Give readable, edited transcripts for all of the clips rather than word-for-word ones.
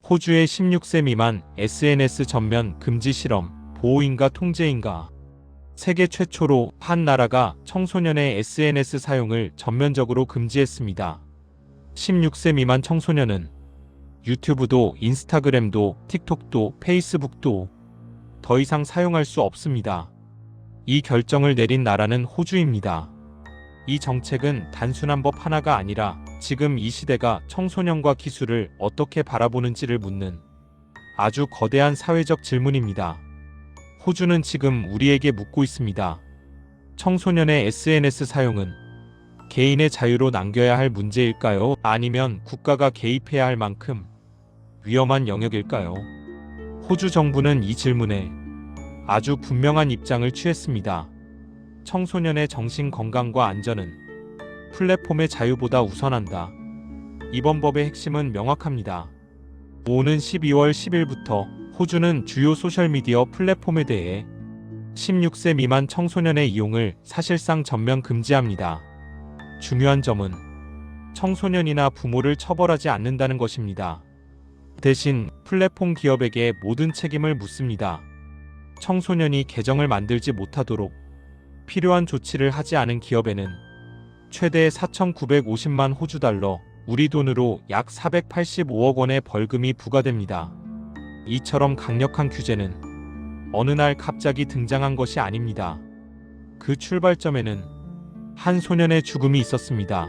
호주의 16세 미만 SNS 전면 금지 실험, 보호인가 통제인가. 세계 최초로 한 나라가 청소년의 SNS 사용을 전면적으로 금지했습니다. 16세 미만 청소년은 유튜브도 인스타그램도 틱톡도 페이스북도 더 이상 사용할 수 없습니다. 이 결정을 내린 나라는 호주입니다. 이 정책은 단순한 법 하나가 아니라 지금 이 시대가 청소년과 기술을 어떻게 바라보는지를 묻는 아주 거대한 사회적 질문입니다. 호주는 지금 우리에게 묻고 있습니다. 청소년의 SNS 사용은 개인의 자유로 남겨야 할 문제일까요? 아니면 국가가 개입해야 할 만큼 위험한 영역일까요? 호주 정부는 이 질문에 아주 분명한 입장을 취했습니다. 청소년의 정신 건강과 안전은 플랫폼의 자유보다 우선한다. 이번 법의 핵심은 명확합니다. 오는 12월 10일부터 호주는 주요 소셜미디어 플랫폼에 대해 16세 미만 청소년의 이용을 사실상 전면 금지합니다. 중요한 점은 청소년이나 부모를 처벌하지 않는다는 것입니다. 대신 플랫폼 기업에게 모든 책임을 묻습니다. 청소년이 계정을 만들지 못하도록 필요한 조치를 하지 않은 기업에는 최대 4,950만 호주 달러, 우리 돈으로 약 485억 원의 벌금이 부과됩니다. 이처럼 강력한 규제는 어느 날 갑자기 등장한 것이 아닙니다. 그 출발점에는 한 소년의 죽음이 있었습니다.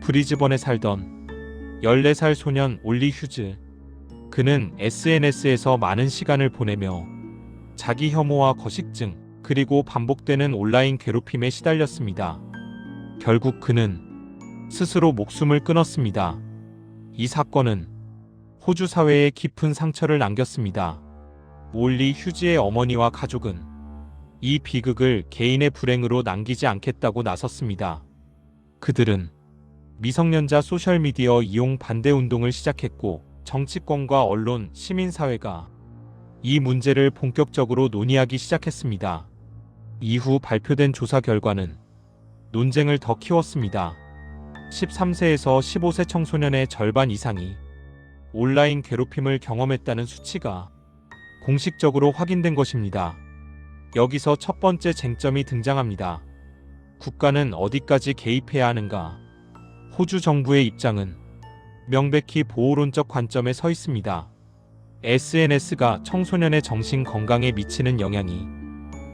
브리즈번에 살던 14살 소년 올리 휴즈. 그는 SNS에서 많은 시간을 보내며 자기 혐오와 거식증, 그리고 반복되는 온라인 괴롭힘에 시달렸습니다. 결국 그는 스스로 목숨을 끊었습니다. 이 사건은 호주 사회에 깊은 상처를 남겼습니다. 올리 휴즈의 어머니와 가족은 이 비극을 개인의 불행으로 남기지 않겠다고 나섰습니다. 그들은 미성년자 소셜미디어 이용 반대 운동을 시작했고, 정치권과 언론, 시민사회가 이 문제를 본격적으로 논의하기 시작했습니다. 이후 발표된 조사 결과는 논쟁을 더 키웠습니다. 13세에서 15세 청소년의 절반 이상이 온라인 괴롭힘을 경험했다는 수치가 공식적으로 확인된 것입니다. 여기서 첫 번째 쟁점이 등장합니다. 국가는 어디까지 개입해야 하는가? 호주 정부의 입장은 명백히 보호론적 관점에 서 있습니다. SNS가 청소년의 정신 건강에 미치는 영향이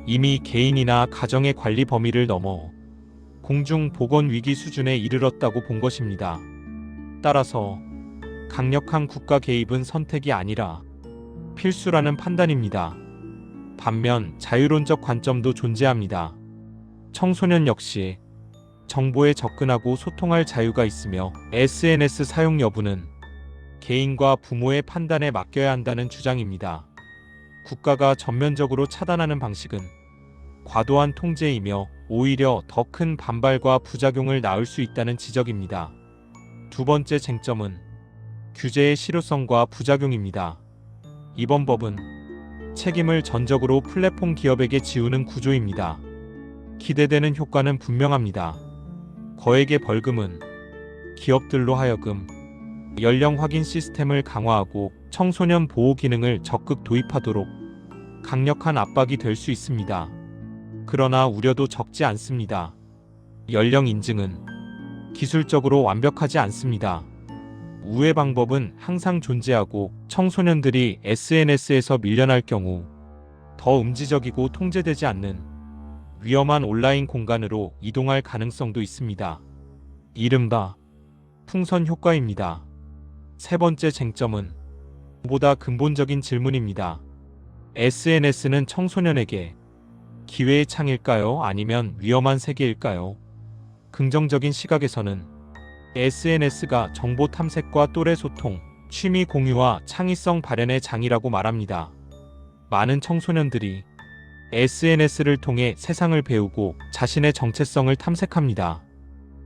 이미 개인이나 가정의 관리 범위를 넘어 공중보건위기 수준에 이르렀다고 본 것입니다. 따라서 강력한 국가 개입은 선택이 아니라 필수라는 판단입니다. 반면 자유론적 관점도 존재합니다. 청소년 역시 정보에 접근하고 소통할 자유가 있으며 SNS 사용 여부는 개인과 부모의 판단에 맡겨야 한다는 주장입니다. 국가가 전면적으로 차단하는 방식은 과도한 통제이며 오히려 더 큰 반발과 부작용을 낳을 수 있다는 지적입니다. 두 번째 쟁점은 규제의 실효성과 부작용입니다. 이번 법은 책임을 전적으로 플랫폼 기업에게 지우는 구조입니다. 기대되는 효과는 분명합니다. 거액의 벌금은 기업들로 하여금 연령 확인 시스템을 강화하고 청소년 보호 기능을 적극 도입하도록 강력한 압박이 될 수 있습니다. 그러나 우려도 적지 않습니다. 연령 인증은 기술적으로 완벽하지 않습니다. 우회 방법은 항상 존재하고 청소년들이 SNS에서 밀려날 경우 더 음지적이고 통제되지 않는 위험한 온라인 공간으로 이동할 가능성도 있습니다. 이른바 풍선 효과입니다. 세 번째 쟁점은 보다 근본적인 질문입니다. SNS는 청소년에게 기회의 창일까요? 아니면 위험한 세계일까요? 긍정적인 시각에서는 SNS가 정보 탐색과 또래 소통, 취미 공유와 창의성 발현의 장이라고 말합니다. 많은 청소년들이 SNS를 통해 세상을 배우고 자신의 정체성을 탐색합니다.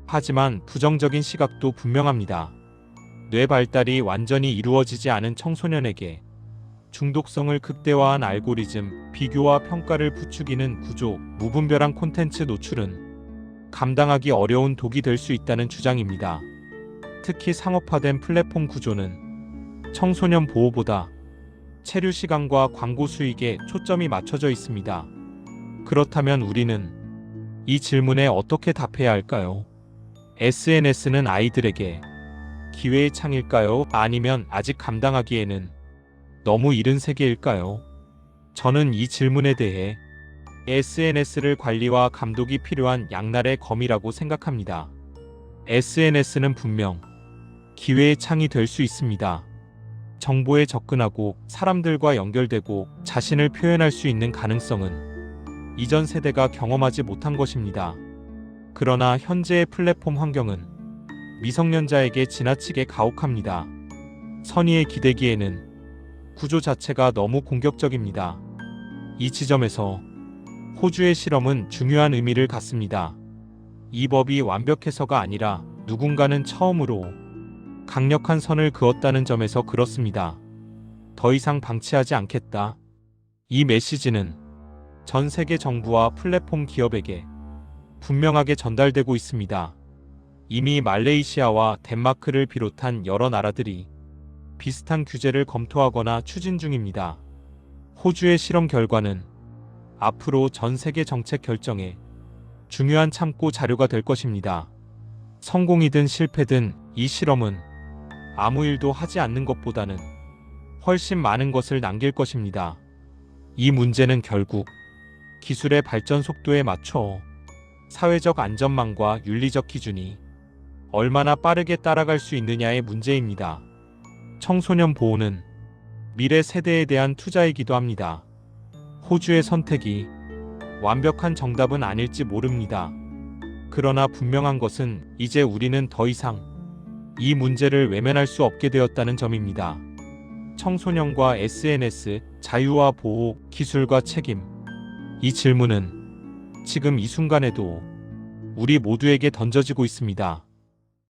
하지만 부정적인 시각도 분명합니다. 뇌 발달이 완전히 이루어지지 않은 청소년에게 중독성을 극대화한 알고리즘, 비교와 평가를 부추기는 구조, 무분별한 콘텐츠 노출은 감당하기 어려운 독이 될 수 있다는 주장입니다. 특히 상업화된 플랫폼 구조는 청소년 보호보다 체류 시간과 광고 수익에 초점이 맞춰져 있습니다. 그렇다면 우리는 이 질문에 어떻게 답해야 할까요? SNS는 아이들에게 기회의 창일까요? 아니면 아직 감당하기에는 너무 이른 세계일까요? 저는 이 질문에 대해 SNS를 관리와 감독이 필요한 양날의 검이라고 생각합니다. SNS는 분명 기회의 창이 될 수 있습니다. 정보에 접근하고 사람들과 연결되고 자신을 표현할 수 있는 가능성은 이전 세대가 경험하지 못한 것입니다. 그러나 현재의 플랫폼 환경은 미성년자에게 지나치게 가혹합니다. 선의의 기대기에는 구조 자체가 너무 공격적입니다. 이 지점에서 호주의 실험은 중요한 의미를 갖습니다. 이 법이 완벽해서가 아니라 누군가는 처음으로 강력한 선을 그었다는 점에서 그렇습니다. 더 이상 방치하지 않겠다. 이 메시지는 전 세계 정부와 플랫폼 기업에게 분명하게 전달되고 있습니다. 이미 말레이시아와 덴마크를 비롯한 여러 나라들이 비슷한 규제를 검토하거나 추진 중입니다. 호주의 실험 결과는 앞으로 전 세계 정책 결정에 중요한 참고 자료가 될 것입니다. 성공이든 실패든 이 실험은 아무 일도 하지 않는 것보다는 훨씬 많은 것을 남길 것입니다. 이 문제는 결국 기술의 발전 속도에 맞춰 사회적 안전망과 윤리적 기준이 얼마나 빠르게 따라갈 수 있느냐의 문제입니다. 청소년 보호는 미래 세대에 대한 투자이기도 합니다. 호주의 선택이 완벽한 정답은 아닐지 모릅니다. 그러나 분명한 것은 이제 우리는 더 이상 이 문제를 외면할 수 없게 되었다는 점입니다. 청소년과 SNS, 자유와 보호, 기술과 책임. 이 질문은 지금 이 순간에도 우리 모두에게 던져지고 있습니다.